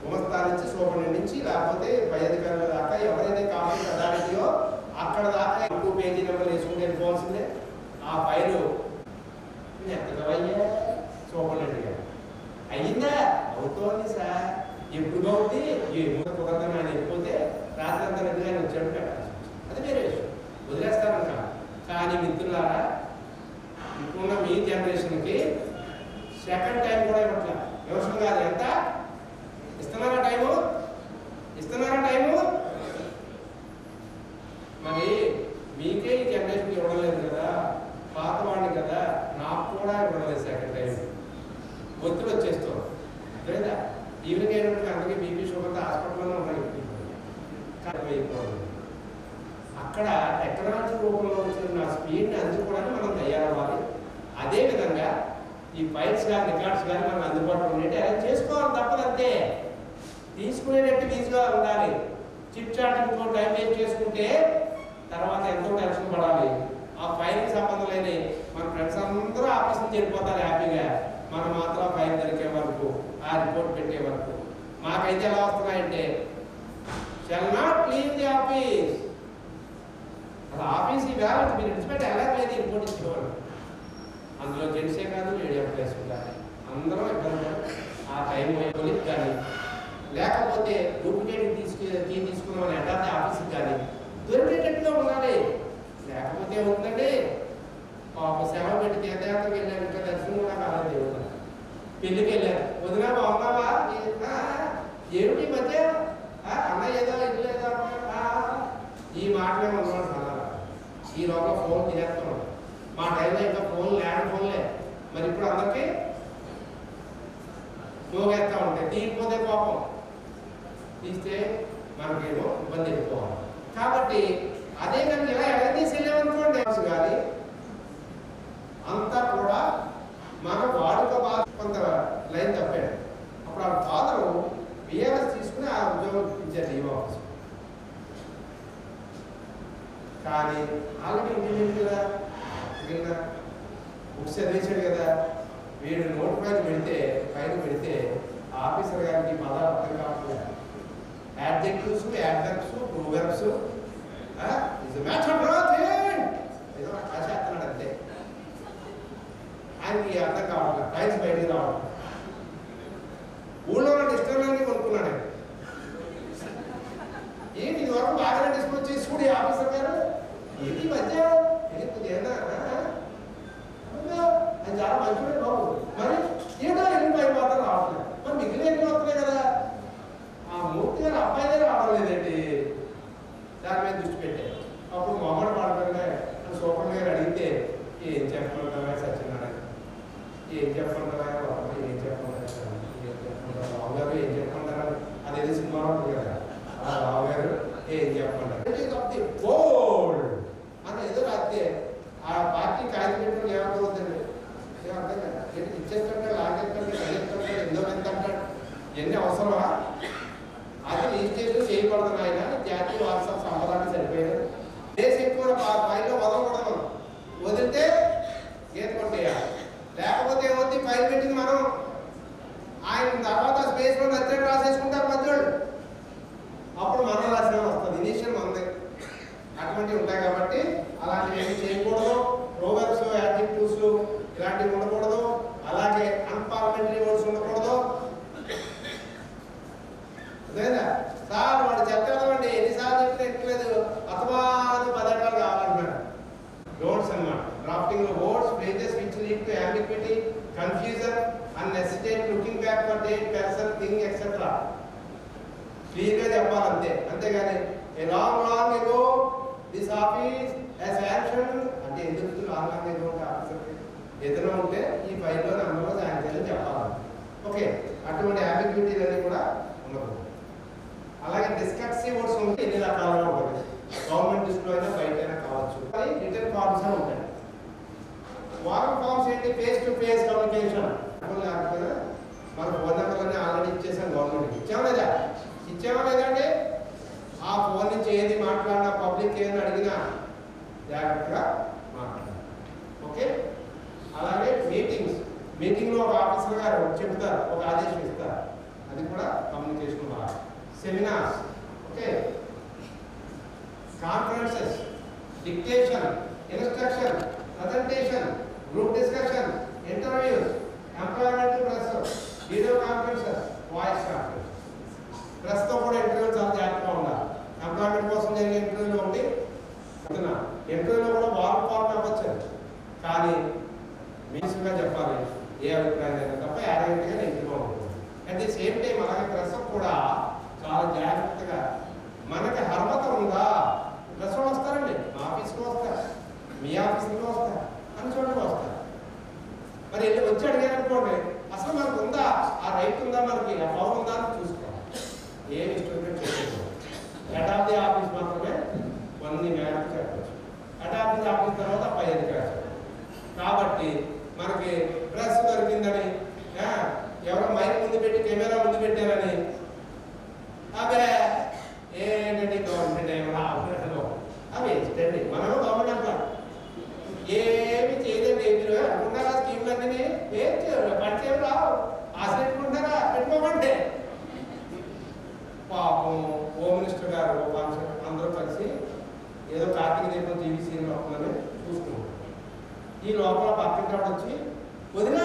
S1: గుమస్థానం నుంచి సూపరింటెండెంట్ నుంచి లేకపోతే పై అధికారుల దాకా ఎవరైతే కాంపిటెంట్ అథారిటీయో అక్కడ దాకా 2 పేజీ నెంబర్లు వేసుకుంటే వెళ్ళిపోవాల్సిందే. ఆ ఫైలు ఎంతవయ్యా సూపరింటెండెంట్ గారు అయ్యిందా, అవుతోంది సార్, ఎప్పుడు అవుతుంది కుదరదని ఆయన వెళ్ళిపోతే రాత్రి అంతా నిద్రగా వచ్చాడు పెట్టాలి, అది వేరే విషయం, వదిలేస్తాను కాదు. కానీ మిత్రులారా, ఇప్పుడున్న మీ జనరేషన్కి సెకండ్ టైం కూడా ఇవ్వట్లేదు. వ్యవసాయం కాదు, ఎంత ఇస్తున్నారా టైము, ఇస్తున్నారా టైము. మరి మీకే ఈ జనరేషన్ ఇవ్వడం లేదు కదా, పాతవాడిని కదా, నాకు కూడా ఇవ్వడం లేదు సెకండ్ టైం. ఒత్తిడి వచ్చేస్తాం లేదా, ఈవినింగ్ అయినప్పటికీ అందరికీ బీపీ షుగర్తో హాస్పిటల్లోనే ఉన్నాయి. అక్కడ టెక్నాలజీ రూపంలో వచ్చిన స్పీడ్ని అందుకోవడానికి మనం తయారవ్వాలి. అదేవిధంగా ఈ ఫైల్స్ కానీ రికార్డ్స్ కానీ మనకు అందుబాటులో ఉండేది అలా చేసుకోవాలి, తప్పదంతే. తీసుకునేటట్టు ఈజీగా ఉండాలి. చిట్ చాట్ ఇంకో టైం వేస్ట్ చేసుకుంటే తర్వాత ఎంతో టెన్షన్ పడాలి. ఆ ఫైల్కి సంబంధం లేని మన ఫ్రెండ్స్ అందరూ ఆఫీస్ నుంచి వెళ్ళిపోతారు హ్యాపీగా, మనం మాత్రం ఫైల్ దొరికే వరకు, ఆ రిపోర్ట్ పెట్టే వరకు. మాకైతే ఎలా వస్తున్నాయంటే shall not leave the office. అది ఆఫీస్ ఈ వేళ మీరు విడిచిపెట్టి వెళ్ళలేదు రిపోర్ట్ ఇచ్చేవాళ్ళు. అందులో జెంట్సే కాదు, లేడీ ఎంప్లాయీస్ కానీ అందరం ఇబ్బంది. ఆ టైం అయిపోయింది కానీ లేకపోతే డూప్లికేట్ తీసుకున్న వాళ్ళు ఎంటార్టీ ఆఫీస్కి కానీ దొరికేటట్టుగా ఉండాలి. లేకపోతే ఏమవుతుందండి, ఒక సేవ పెట్టి తీర్థయాత్రకు వెళ్ళారు, ఇంకా దర్శనం కూడా కాలేదు, దేవుడు పెళ్ళికి వెళ్ళారు, వదినా బాగున్నావా, ఏమిటి మధ్య అన్న ఏదో ఇల్లు ఏదో ఈ మాటలే ఉన్నాడు కదా. ఈ లోపల ఫోన్ తినేస్తున్నాడు. మా టైంలో ఇంకా ఫోన్ ల్యాండ్ ఫోన్లే, మరి ఇప్పుడు అందరికీ మోగేస్తూ ఉంటాయి. తీయకపోతే కోపం, తీస్తే మనకేమో ఇబ్బంది ఎక్కువాలి. కాబట్టి అదే కనుక ఇలా ఎడతీసి వెళ్ళామనుకోండి కానీ అంతా కూడా మన వాడుక బాధ కొంత లైన్ తప్పాడు. అప్పుడు ఆ ఫాదరు బిఆర్ఎస్ తీసుకుని ఆ ఉద్యోగం ఇచ్చారు ఈ ఆఫీస్. కానీ ఆల్రెడీ ఇండియన్ కదా బుక్స్ చదివేశాడు కదా, వీడు నోట్ పైన పెడితే ఆఫీసర్ గారికి పదాలు అర్థం కావట్లేదు. యాడ్జెక్టివ్స్, యాడ్వర్బ్స్, ప్రూవర్బ్స్ ఇస్ మ్యాటర్ ఏదో రాసేస్తున్నాడు అంతే. ఆయనకి అర్థం కావట్లేదు, ఫైల్స్ బయటికి రావట్లేదు. ఊళ్ళో డిస్టర్బెన్స్ కొనుక్కున్నాడు. ఏంటి ఇది వరకు బాగానే డిస్కస్ చేసి చూడు ఆఫీసర్ గారు, ఏంటి మధ్య అది చాలా మంచిదే బాబు, మరి ఏదో ఎన్ని అయిపోతారు రావట్లేదు, మరి మిగిలిన ఎన్ని వస్తున్నాయి కదా. ఆ మూర్తి గారు అబ్బాయి దగ్గర రావడం లేదండి, దాని మీద దృష్టి పెట్టారు. అప్పుడు మొహమ్మద్ పాడగానే సూపర్ గారు అడిగితే ఏం చెప్పమంటారా సత్యనారాయణ, ఏం చెప్పమంటారా ఏం చెప్పమంటారా రావు గారు ఏం చెప్పమంటారా, అదేదో సినిమా ఉంటుంది కదా, రావు గారు ఏం చెప్పమంటారు అని ఏదో రాస్తే ఆ పార్టీ కార్యక్రమం ఏమవుతుందండి, అర్థం కదా, ఇచ్చేస్తుంటే లాగేస్తుంటే కలిగేస్తుంటే ఎంతో ఎంత అంటాడు, ఎన్ని అవసరమా అది రిజిస్ట్రేషన్ చేయకూడదు ఆయన, జాతీయ వారసత్వ సంపదాన్ని సరిపోయారు. దేశం ఎక్కువ ఫైల్లో వదలకూడదు, వదిలితే గీత కొట్టేయాలి, లేకపోతే ఏమవుతుంది ఫైల్ పెట్టింది మనం ఆయన తర్వాత స్పేస్ లో నచ్చని రాసేసుకుంటారు మధ్యలో, అప్పుడు మనం రాసిన వస్తుంది, ఇనిషియల్ మంది అటువంటివి ఉంటాయి. కాబట్టి అలాంటివి ఏమి చేయకూడదు. ప్రోవర్బ్స్, యాడ్జెక్టివ్స్ ఇలాంటివి ఉండకూడదు. అలాగే అన్పార్లమెంటరీ వర్డ్స్ ఉండకూడదు. లేదా సార్ వాడు చెప్పేదండి ఎన్నిసార్లు చెప్పినా ఎక్కలేదు, అథవాది పదార్థాలు కావాలంటున్నాడు. నోట్స్ అన్నమాట. డ్రాఫ్టింగ్ లో words, phrases which lead to ambiguity, confusion, unnecessary looking back for date, person, thing, etc. క్లియర్గా చెప్పాలంతే, అంతేగాని a long ago this office has sanctioned అంటే ఎందుకు లాంగ్ ago ఆఫీసర్కి ఏదైనా ఉంటే ఈ ఫైల్లో నెంబర్లో శాంక్షన్ చెప్పాలి. ఓకే, అటువంటి అంబిగ్విటీస్ అన్ని కూడా ఉండదు. అలాగే డిస్కర్సివ్ వర్డ్స్ ఉంటే ఎన్ని రకాలుగా ఉంటుంది, గవర్నమెంట్ దృష్టిలో అయినా బయట అయినా కావచ్చు. అది రిటర్న్ ఫార్మ్స్ అని ఉంటాయి. వారం ఫార్మ్స్ ఏంటి, ఫేస్ టు ఫేస్ కమ్యూనికేషన్. లేకపోతే మన ఫోన్ నెంబర్లన్నీ ఆల్రెడీ ఇచ్చేసాం గవర్నమెంట్కి, ఇచ్చామా లేదంటే ఆ ఫోన్ నుంచి ఏది మాట్లాడినా పబ్లిక్ ఏదైనా అడిగినా జాగ్రత్తగా మాట్లాడాలి. ఓకే, అలాగే మీటింగ్లో ఒక ఆఫీసర్ గారు చెప్తారు, ఒక ఆదేశం ఇస్తారు, అది కూడా కమ్యూనికేషన్ భాగం. Seminars, okay, conferences, dictation, instruction, presentation, group discussion, interviews, employment press, video conferences, voice conference. ప్రెస్తో కూడా ఇంటర్వ్యూ చాలా జాగ్రత్తగా ఉండాలి. ఎంప్లాయ్మెంట్ కోసం జరిగే ఇంటర్వ్యూలో ఉండి ఇంటర్వ్యూలో కూడా వారం అవ్వచ్చు, కానీ మీసుగా చెప్పాలి ఏ అభిప్రాయం తప్ప యాడగట్గా ఇంటర్వ్యూ ఉంటుంది. అట్ ది సేమ్ టైం అలాగే ప్రెస్ కూడా చాలా జాగ్రత్తగా మనకి అర్హత ఉందా, ప్రెస్ వాళ్ళు వస్తారండి, మా ఆఫీస్లో వస్తారు, మీ ఆఫీస్లో వస్తారు, అని చోటకి వస్తారు. మరి వెళ్ళి వచ్చి అడిగారనుకోండి, అసలు మనకు ఉందా ఆ రైట్ ఉందా, మనకి ఆ పవర్ ఉందా అని చూసుకోవాలి. ఏమి ఇష్టం చేయకూడదు. హెడ్ ఆఫ్ ది ఆఫీస్ మాత్రమే కొన్ని మేరకు చెప్పచ్చు, హెడ్ ఆఫ్ ది ఆఫీస్ తర్వాత పై అధికారులు. కాబట్టి మనకి ప్రెస్ దొరికిందని, ఎవరో మైక్ ముందు పెట్టి కెమెరా ముందు పెట్టారని అదే ఏంటంటే గవర్నమెంట్ ఏమైనా అవి ఇష్టండి, మనము గవర్నమెంట్ అంటాం ఏమి చేయదండి. మీరు అనుకుంటారా స్కీమ్లన్నీ ఏం చేయరు, పనిచేయం రావు, ఆశ పెట్టుకుంటారా, పెట్టుకోమంటే. పాపం హోమ్ మినిస్టర్ గారు అందరూ కలిసి ఏదో కార్తీక దీపం టీవీ సీరియల్ వస్తుందని చూసుకున్నాం. ఈ లోపల పక్కన వచ్చి వదిన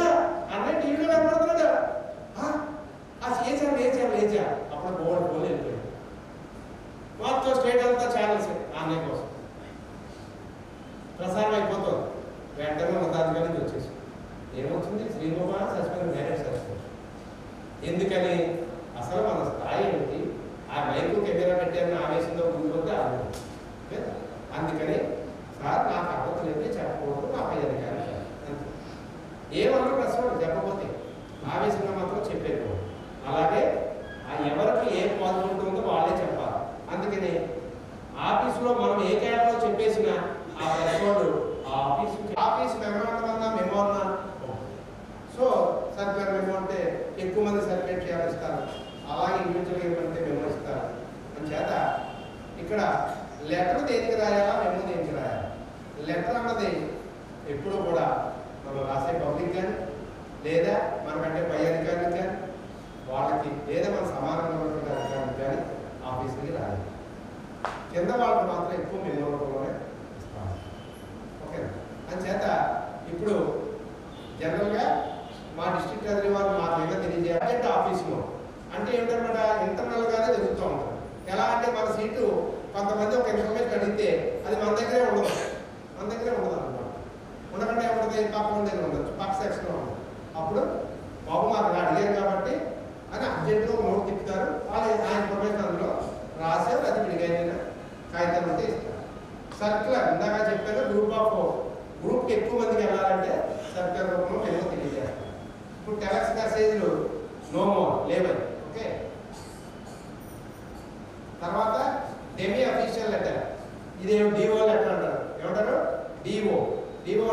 S1: అన్నయ్య టీవీలో కనబడుతున్నాడు, లేచా అప్పుడు బోర్డు ఫోన్ వెళ్ళిపోయాడు. మొత్తం స్టేట్ అంతా ఛానల్స్ అన్నయ్య కోసం ప్రసారం అయిపోతుంది. వెంటనే ఉన్నతాధికారి నుంచి వచ్చేసి ఏమవుతుంది, శ్రీమోహ సస్పెండ్, డైరెక్ట్ సస్పెండ్. ఎందుకని, అసలు మన స్థాయి ఏమిటి, ఆ మైకు కెమెరా పెట్టారని ఆవేశంలో ముందుకుంటే ఆలోచన. అందుకని సార్ నాకు అర్థం లేదు చెప్పకూడదు, నా పై అధికారి ఏమన్నా ప్రశ్న చెప్పకపోతే ఆవేశంగా మాత్రం చెప్పేకూడదు. అలాగే ఎవరికి ఏ పాజిటివ్ ఉందో వాళ్ళే చెప్పాలి. అందుకని ఆఫీసులో మనం ఏ క్యాబ్లో చెప్పేసినా ఆ ప్రశ్నలు ఆఫీస్ మెమోరాండం అన్నా మెమో అన్నా. సో సర్క్యులర్ మెమో అంటే ఎక్కువ మంది సర్క్యులేట్ చేయాలి ఇస్తారు, అలాగే ఇండివిజువల్గా ఏమంటే మెమో ఇస్తారు. చేత ఇక్కడ లెటర్ దేనికి రాయాలా, మెమో దేనికి రాయాలి. లెటర్ అన్నది ఎప్పుడు కూడా మనం రాసే పబ్లిక్ కానీ లేదా మనకంటే పై అధికారులకు కానీ వాళ్ళకి లేదా మన సమానంగా ఉన్నటువంటి అధికారులకు కానీ ఆఫీస్కి రాయాలి. కింద వాళ్ళకి మాత్రం ఎక్కువ మెమోరంలోనే ఇస్తాం. ఓకేనా? అందుచేత ఇప్పుడు జనరల్గా మా డిస్ట్రిక్ట్ అధికారి వారు మా దగ్గర తెలియజేయాలి. ఆఫీసులో అంటే ఏమిటన్నమాట ఇంటర్నల్గానే జరుగుతూ ఉంటారు. ఎలా అంటే మన సీటు కొంతమంది ఒక ఇన్ఫర్మేషన్ అడిగితే అది మన దగ్గరే ఉండదు అనమాట. ఉండకంటే ఏముంటుంది పక్క దగ్గర ఉండొచ్చు, పక్క సెక్షన్లో ఉండదు. అప్పుడు బాబు మాకు అడిగారు కాబట్టి అని అర్జెంటుగా ఒక నోట్ తిప్పుతారు. వాళ్ళు ఆ ఇన్ఫర్మేషన్ అందులో రాశారు, అది విడిగైన కాగితం ఉంటే ఇస్తారు. సర్క్యులర్ ఇందాక చెప్పారు, గ్రూప్కి ఎక్కువ మందికి వెళ్ళాలంటే సర్క్యులర్ రూపంలో మేము తెలియజేస్తాం. ఇప్పుడు టెలక్స్ మెసేజ్లు నో మోర్ లేవని. ఓకే, తర్వాత డెమీ అఫీషియల్ లెటర్, ఇదేమో డిఓ లెటర్ అంటారు. ఏమంటారు? డిఓ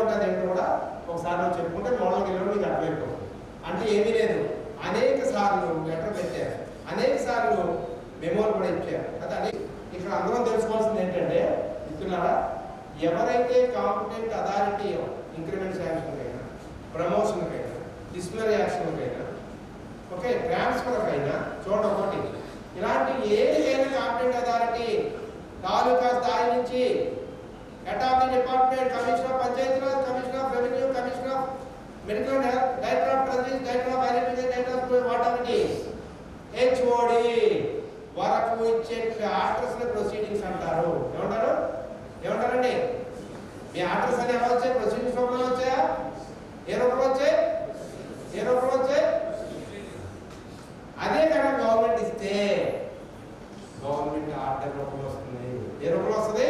S1: అంటే ఏంటో కూడా ఒకసారి నువ్వు చెప్పుకుంటే మోడల్కి వెళ్ళడం మీకు అర్థమైపోతుంది. అంటే ఏమీ లేదు, అనేక సార్లు లెటర్ పెట్టారు, అనేక సార్లు మెమోలు కూడా ఇచ్చారు. అది ఇక్కడ అందరం తెలుసుకోవాల్సింది ఏంటంటే మిత్రులారా, ఎవరైతే competent authority increment శాంక్షన్కైనా, ప్రమోషన్కైనా, disciplinary యాక్షన్కైనా, okay, ట్రాన్స్ఫర్కైనా చూడండి ఒకటి, ఇలాంటి ఏదైనా కాంపిటెంట్ అథారిటీ తాలూకా స్థాయి నుంచి head of the department, commissioner of Panchayati Raj, commissioner of revenue, commissioner of medical and health, director of treasury, director of identity, director of water HOD వరకు ఇచ్చే orders proceedings అంటారు. ఏమంటారండి? మీ ఆర్డర్స్ అని ఎలా వచ్చాయి? ప్రొసీడింగ్స్ రూపంలో వచ్చాయా? ఏ రూపంలో వచ్చాయి? అదే కనుక గవర్నమెంట్ ఇస్తే గవర్నమెంట్ ఆర్డర్ రూపంలో వస్తుంది. ఏ రూపంలో వస్తుంది?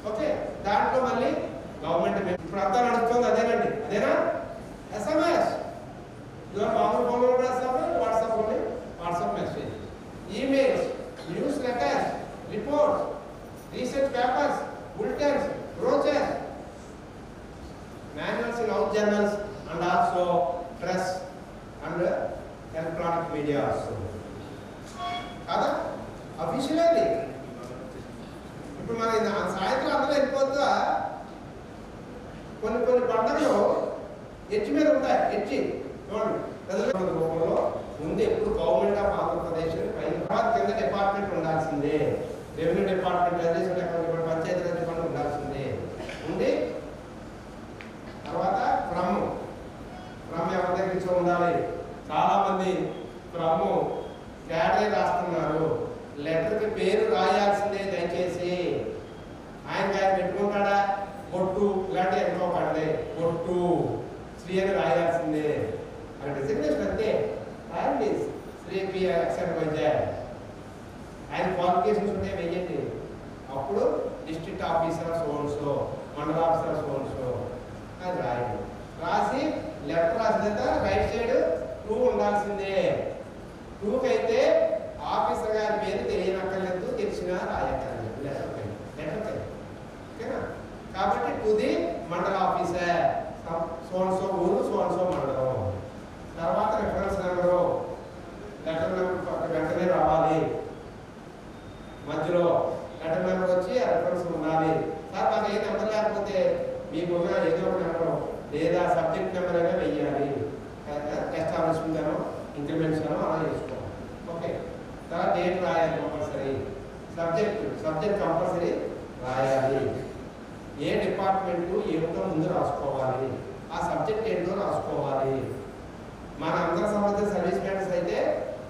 S1: ఓకే, దాంట్లో మళ్ళీ గవర్నమెంట్ ఇప్పుడు అంతా నడుస్తుంది అదేనండి. అదేనా? ఎస్ఎంఎస్ మామూలు ఫోన్లో కూడా WhatsApp message, emails, news letters, reports, research papers, bulletins, brochures, manuals in house journals and also press and electronic media also. కదా అఫీషియల్ అది. ఇప్పుడు మన సాయంత్రం అందరూ వెళ్ళిపోతా కొన్ని పండుగలు హెచ్ మీద ఉంటాయి. హెచ్చి చూడండి రూపంలో ముందు ఎప్పుడు గవర్నమెంట్ ఆఫ్ ఆంధ్రప్రదేశ్ పైన కింద డిపార్ట్మెంట్ ఉండాల్సిందే. Revenue department, registration department, Panchayati Raj department ఉండాల్సిందే. ఉండి తర్వాత ఫ్రమ్ ఎవరి దగ్గర నుంచి ఉండాలి. చాలా మంది ఫ్రమ్ క్యాడరే రాస్తున్నారు. లెటర్కి పేరు రాయాల్సిందే. దయచేసి ఆయన పెట్టుకుంటాడా బొట్టు ఇలాంటి ఎంతో పడలే, బొట్టు శ్రీ అని రాయాల్సిందే. అది డిసిగ్నేషన్ అంతే. రాయండి శ్రీ పిఆర్ ఎక్సెప్ట్ వైజాగ్. ఆయన క్వాలిఫికేషన్స్ ఉంటే వెయ్యండి. అప్పుడు డిస్ట్రిక్ట్ ఆఫీసర్ సోన్సో, మండల ఆఫీసర్ సోన్సో అని రాయండి. రాసి లెఫ్ట్ రాసిన రైట్ సైడ్ 2 ఉండాల్సిందే. 2కి అయితే ఆఫీసర్ గారి పేరు తెలియనక్కర్లేదు, తెలిసినా రాయక్కర్లేదు. లెటర్ ఓకేనా? కాబట్టి టు ది మండల ఆఫీసర్ సోన్సో ఊరు, సోన్సో మండలం. తర్వాత రిఫరెన్స్ నెంబరు, లెటర్ నెంబర్ వెంటనే రావాలి. మధ్యలో లెటర్ నెంబర్ వచ్చి రిఫరెన్స్ ఉండాలి. సార్ మాకు ఏ నెంబర్ లేకపోతే మీకున్న ఏదో ఒక నెంబర్ లేదా సబ్జెక్ట్ నెంబర్ అయినా వెయ్యాలి. ఎస్టాబ్లిష్మెంట్ అనో ఇంక్రిమెంట్స్ అనో అలా చేసుకోవాలి. ఓకే, తర్వాత డేట్ రాయాలి కంపల్సరీ. సబ్జెక్ట్ కంపల్సరీ రాయాలి. ఏ డిపార్ట్మెంట్ ఏమిటో ముందు రాసుకోవాలి. ఆ సబ్జెక్ట్ ఏంటో రాసుకోవాలి. మన అందరి సంబంధించిన సర్వీస్ మ్యాటర్స్ అయితే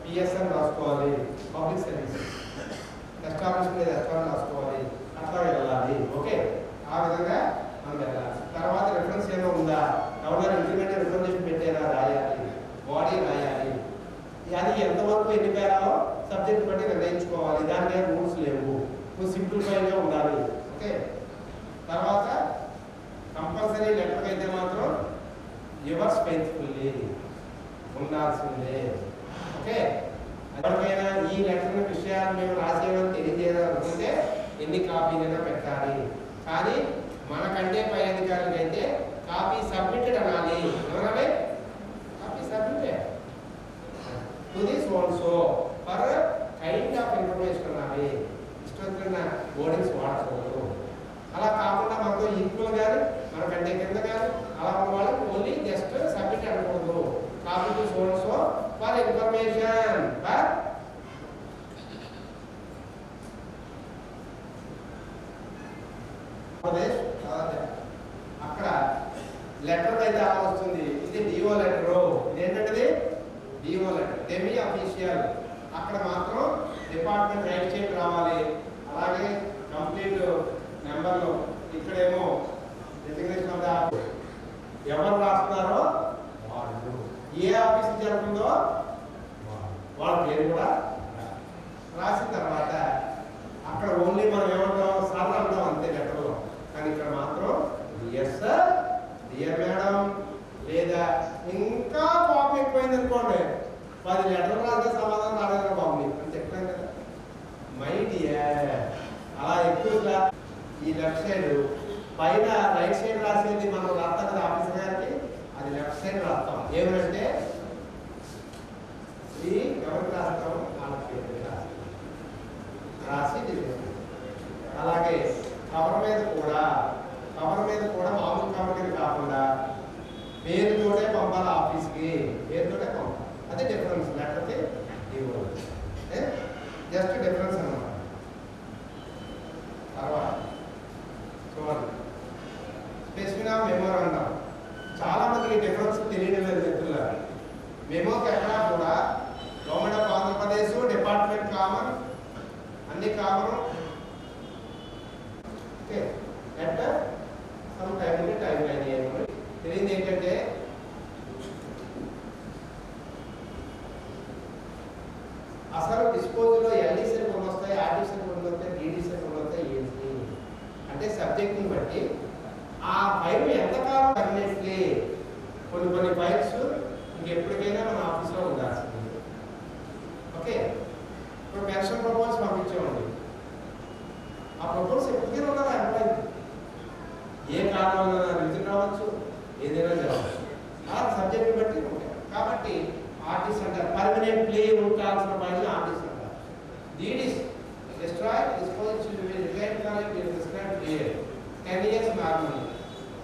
S1: పిఎస్ఎన్ రాసుకోవాలి, పబ్లిక్ సర్వీస్ ఎస్టాబ్లిష్మెంట్ రాసుకోవాలి. అట్లా వెళ్ళాలి. ఓకే, ఆ విధంగా మనం వెళ్ళాలి. తర్వాత రిఫరెన్స్ ఏమో ఉందా, ఎవరైనా ఇంక్రిమెంట్ రికమెండేషన్ పెట్టేలా రాయాలి, బాడీ రాయాలి. అది ఎంతవరకు ఎన్ని పేరాలో సబ్జెక్ట్ బట్టి నిర్ణయించుకోవాలి. దానికి రూల్స్ లేవు, నువ్వు సింప్లిఫైగా ఉండాలి. ఓకే, తర్వాత కంపల్సరీ లెటర్కి అయితే మాత్రం యువర్స్ ఫెయిత్ఫుల్లీ ఉండాల్సిందే. ఓకే, ఎవరికైనా ఈ లెటర్ విషయాలు మేము రాసేమని తెలియజేయాలనుకుంటే ఎన్ని కాపీలైనా పెట్టాలి. కానీ మనకంటే పై అధికారులకి అయితే కాపీ సబ్మిటెడ్ అనాలి. ఏమనాలి? Copy submitted to the so for kind of information అనాలి. ఇష్టమైన బోర్డింగ్స్ వాడకూడదు. అలా కాకుండా మనతో ఈక్వల్ కానీ మనకంటే కింద కానీ అలా ఉన్న వాళ్ళకి ఓన్లీ జస్ట్ సబ్మిట్ అనకూడదు. Copy to so and so for information for అక్కడ లెటర్ అయితే అలా వస్తుంది. ఇది డిఓ లెటర్. ఇది ఏంటంటే డిఓ లెటర్ సెమీ అఫీషియల్. అక్కడ మాత్రం డిపార్ట్మెంట్ రైట్ చేసి రావాలి. అలాగే కంప్లీట్ నెంబర్లు ఇక్కడేమో డెసిగ్నేషన్ ఆఫ్ ద ఎవరు రాస్తున్నారో వాళ్ళు, ఏ ఆఫీస్ జరుగుతుందో వాళ్ళ పేరు కూడా రాసిన తర్వాత అక్కడ ఓన్లీ మనం ఏమంటాం సార్ అంటాం అంతే లెటర్లో. కానీ ఇక్కడ మాత్రం డియర్ సార్, డియర్ మేడం, లేదా ఇంకా కోపం ఎక్కువైంది అనుకోండి 10 లెటర్లు రాస్తే సమాధానం రాలేదు బాబు అని చెప్పాను కదా. మై డియర్ అలా ఎక్కువ ఈ లెఫ్ట్ సైడ్ పైన రైట్ సైడ్ రాసేది మనం రాస్తాం కదా ఆఫీసర్ గారికి, అది లెఫ్ట్ సైడ్ రాస్తాం. ఏమంటే ఈ ఎవరికి రాస్తాం వాళ్ళకి రాసి అలాగే కవర్ మీద కూడా మామూలు కవర్ కాకుండా పేరుతోనే పంపాలి ఆఫీస్కి, పేరుతోనే పంపాలి. అదే డిఫరెన్స్ లెటర్కి డిఓ జస్ట్ డిఫరెన్స్ అన్నమాట. తర్వాత చూడండి స్పెసిఫిక్ ఆఫ్ మెమోరాండం. చాలా మందికి డిఫరెన్స్ తెలియడం లేదు మిత్రులారా. మెమోకి ఎక్కడా కూడా government of Andhra Pradesh department common, అన్ని common. Okay at some time ఉంటే టైం లైన్ తెలియదు ఏంటంటే అసలు డిస్పోజల్లో ఎల్డీసీ కొన్ని వస్తాయి, ఆర్డీసీ కొన్ని వస్తాయి, డీడీసీ కొన్ని వస్తాయి. ఏంటి అంటే సబ్జెక్ట్ని బట్టి ఆ ఫైల్ ఎంతకాలం పర్మనెంట్లీ కొన్ని ఫైల్స్ ఇంకెప్పటికైనా మన ఆఫీస్లో ఉండాల్సింది. ఓకే ఇప్పుడు పెన్షన్ ప్రపోజల్స్ పంపించామండి. ఆ ప్రపోజల్స్ ఎప్పటికైనా ఉన్నారా ఎంప్లాయీ, ఏ కారణం వల్ల రిజల్ట్ రావచ్చు, ఏదైనా జరగవచ్చు. ఆ సబ్జెక్ట్ని బట్టి ఉంటాయి. కాబట్టి ఆర్టీస్ అంటారు పర్మనెంట్లీ ఉండాల్సిన ఫైల్ని ఆర్టీస్ అంటారు. DDs destroy, dispose will be retained for a prescribed period 10 years normally,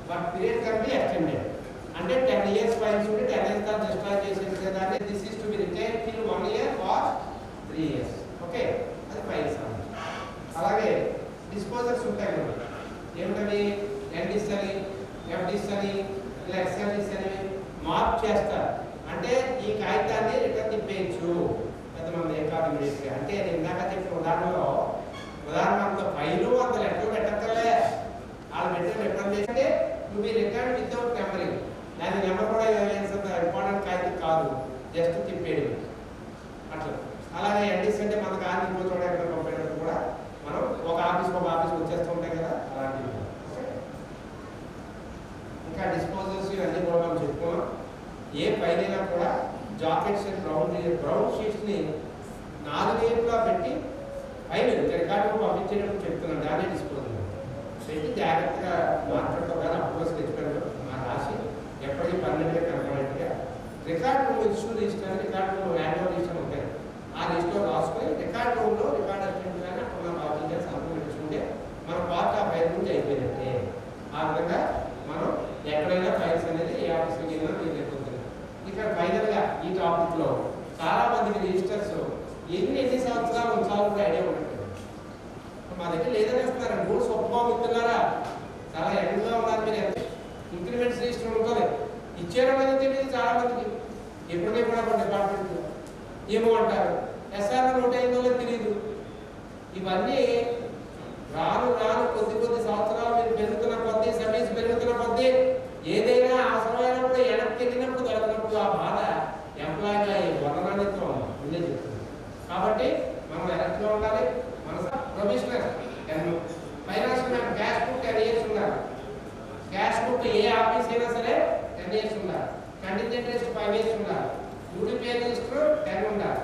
S1: but period can be extended. అంటే 10 years files ఉంటే 10 years దా destroy చేసేదాన్ని this is to be retained till 1 year or 3 years. Okay అది files అన్నమాట. అలాగే disposals ఉంటాయి కదా, ఏమిటవి ఎన్డిస్ అని, ఎఫ్డిస్ అని, ఇలా ఎక్స్ఎల్డిస్ అని మార్క్ చేస్తారు. అంటే ఈ కాగితాన్ని రిటర్న్ తిప్పేయచ్చు కొంతమంది ఇమీడియట్గా. అంటే నేను ఇందాక చెప్పిన ఉదాహరణ అంత ఫైలు అంత లెటర్ పెట్టక్కర్లే, వాళ్ళు పెట్టే రిటర్న్ చేస్తే నువ్వు ఈ రిటర్న్ వితౌట్ నెంబరింగ్, దాని నెంబర్ కూడా ఇంపార్టెంట్ కాగితం కాదు, జస్ట్ తిప్పేది అట్లా. అలాగే ఎన్డీస్ అంటే మనకు ఆర్మీ ఇంకో చోట ఎక్కడ పంపేటప్పుడు కూడా మనం ఒక ఆఫీస్ వచ్చేస్తూ ఉంటాయి కదా అలాంటివి. ఇంకా డిస్పోజల్స్ ఇవన్నీ కూడా మనం చెప్పుకున్నాం. ఏ ఫైల్ అయినా కూడా జాకెట్స్ అండ్ బ్రౌన్ షీట్స్ని 4 వైపులా పెట్టి ఫైల్ రికార్డు పంపించేటప్పుడు చెప్తున్నాను. దాన్ని డిస్పోజల్ పెట్టి జాగ్రత్తగా మాట్లాడుతూ కానీ అప్పుడు తెచ్చిపెట్టు రాసి ఎప్పటికీ పర్మనెంట్గా కనపడేట్టుగా రికార్డ్ రూమ్ ఇష్యూ లిస్ట్ అని రికార్డ్ రూమ్ యాన్యువల్ లిస్ట్ అని ఉంటాయి. ఆ లిస్ట్లో రాసుకొని రికార్డ్ రూమ్లో రికార్డ్ అసిస్టెంట్ కానీ అప్పుడు బాధ్యత సంతకం పెట్టుకుంటే మన పార్ట్ ఆ ఫైల్ నుంచి అయిపోయినట్టే. ఆ విధంగా మనం ఎక్కడైనా ఫైల్స్ అనేది ఏ ఆఫీస్కి వెళ్ళినా తీయలేకపోతుంది. ఇక్కడ ఫైనల్గా ఈ టాపిక్లో చాలా మందికి రిజిస్టర్స్ ఎన్ని సంవత్సరాలు ఉంచాలో కూడా ఐడియా ఉంటుంది. మా దగ్గర లేదని వస్తున్నారండి, రూల్స్ ఒప్పుకోగలుగుతున్నారా? చాలా యంగ్గా ఉన్నారు మీరు. ఇంక్రిమెంట్స్ రిజిస్టర్ ఉంటుంది, ఇచ్చేయడం అనేది తెలియదు చాలా మందికి. ఎప్పటికీ కూడా డిపార్ట్మెంట్ ఏమో అంటారు, ఎస్ఆర్ నోట్ అయిందో తెలియదు. ఇవన్నీ రాను రాను కొద్ది సంవత్సరాలు మీరు పెరుగుతున్న కొద్దీ, సర్వీస్ పెరుగుతున్న కొద్దీ ఏదైనా అవసరమైనప్పుడు వెనక్కి వెళ్ళినప్పుడు దొరకనప్పుడు ఆ బాధ ఎంప్లాయ్గా వనరానితో ముందే చెప్తుంది. కాబట్టి మనం ఎలక్ట్గా ఉండాలి. మన professional financial cash book 10 years ఉండాలి. క్యాష్ బుక్ ఏ ఆఫీస్ అయినా సరే 10 years ఉండాలి. కంటింజెంట్ లిస్ట్ 5 years ఉండాలి. యూడిపి రిజిస్టర్ 10 ఉండాలి.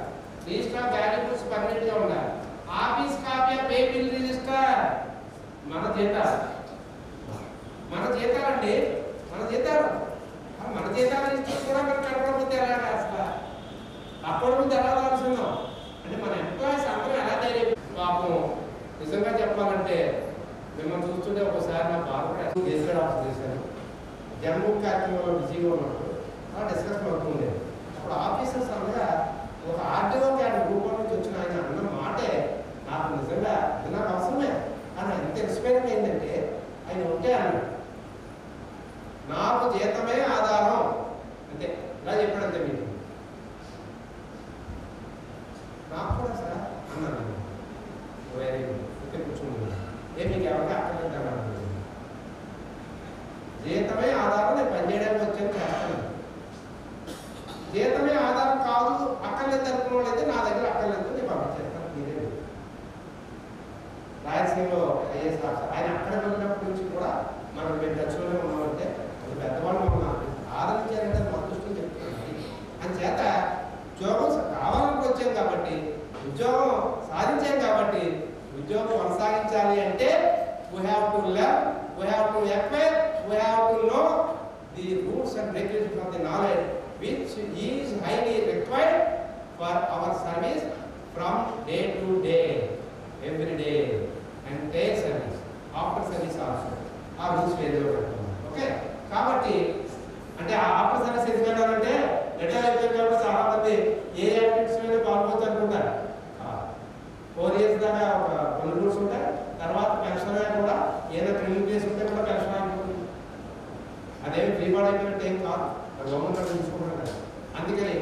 S1: రిజిస్టర్ ఆఫ్ వాల్యుబుల్స్ పర్మనెంట్గా ఉండాలి. Office copy of pay bill register మన జీతాలు అండి, మన జీతాల రిజిస్టర్ కూడా మనం కనపడకపోతే ఎలాగా అసలు అప్పటి ముందు ఎలా రాల్సిందాం అంటే మన ఎంప్లాయీస్ అందరూ ఎలా ధైర్యం. పాపం నిజంగా చెప్పాలంటే మిమ్మల్ని చూస్తుంటే ఒకసారి నా బాధపడి గెజిటెడ్ ఆఫీస్ చేశాను. జన్మభూమి కార్యక్రమంలో బిజీగా ఉన్నప్పుడు అలా డిస్కషన్ అవుతుంది. అప్పుడు ఆఫీసర్స్ అనగా ఒక ఆర్టీఓ క్యాడ్ రూపం నుంచి వచ్చిన ఆయన అన్న మాటే నాకు నిజంగా అది నాకు అవసరమే అని ఎంత ఎక్స్పీరియన్స్ ఏంటంటే ఆయన ఉంటే అన్నాడు, నాకు జీతమే ఆధారం అంతే, ఇలా చెప్పాడంతే. మీకు నాకు కూడా సార్ అన్నాను, వెరీ గుడ్, ఇక్కడ కూర్చున్నాను, మీకు ఎవరికి అక్కర్లేదు, జీతమే ఆధారం, నేను పనిచేయడానికి వచ్చాను చేస్తాను. జీతమే ఆధారం కాదు, అక్కర్లేదు అనుకున్న వాళ్ళు అయితే నా దగ్గర అక్కర్లేదు, నేను పంపించేస్తాను, మీరే. రాయలసీమలో ఐఏఎస్ ఆఫీసర్ ఆయన అక్కడ వెళ్ళినప్పటి నుంచి కూడా మనం మేము టచ్లోనే ఉన్నామంటే అది పెద్దవాళ్ళు ఉన్నారు, ఆదరించారంటే మా దృష్టిని చెప్తున్నాను. అందుచేత ఉద్యోగం కావాలని వచ్చాం కాబట్టి, ఉద్యోగం సాధించాం కాబట్టి, ఉద్యోగం కొనసాగించాలి అంటే we have to learn, we have to acquire, we have to know the roots and regulations of the knowledge which is highly required for our service from day to day, every day, and day service, after service also. ఆ rules వేరేలో పెట్టుకున్నాం. Okay, కాబట్టి అంటే after service ఎందుకంటే retire అయిపోయిన కాబట్టి చాలా మంది ఏ activities మీద పాల్గొచ్చు అనుకుంటారు. 4 years దాకా ఒక కొన్ని రూల్స్ ఉంటాయి, తర్వాత పెన్షన్ కూడా ఏదైనా ట్రైనింగ్ చేసి ఉంటే కూడా పెన్షన్ అయిపోతుంది. అదేమి ఫ్రీ బాడీ అయిపోయినట్టు ఏం కాదు, గవర్నమెంట్ చూసుకుంటారు. అందుకని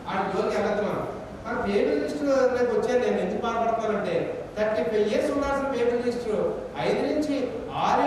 S1: ఆ జోలికి వెళ్తున్నాను. కానీ పేబుల్ లిస్టులోకి వచ్చాను నేను ఎందుకు బాధపడతానంటే 35 years ఉండాల్సిన పేబుల్ లిస్టు 5 నుంచి 6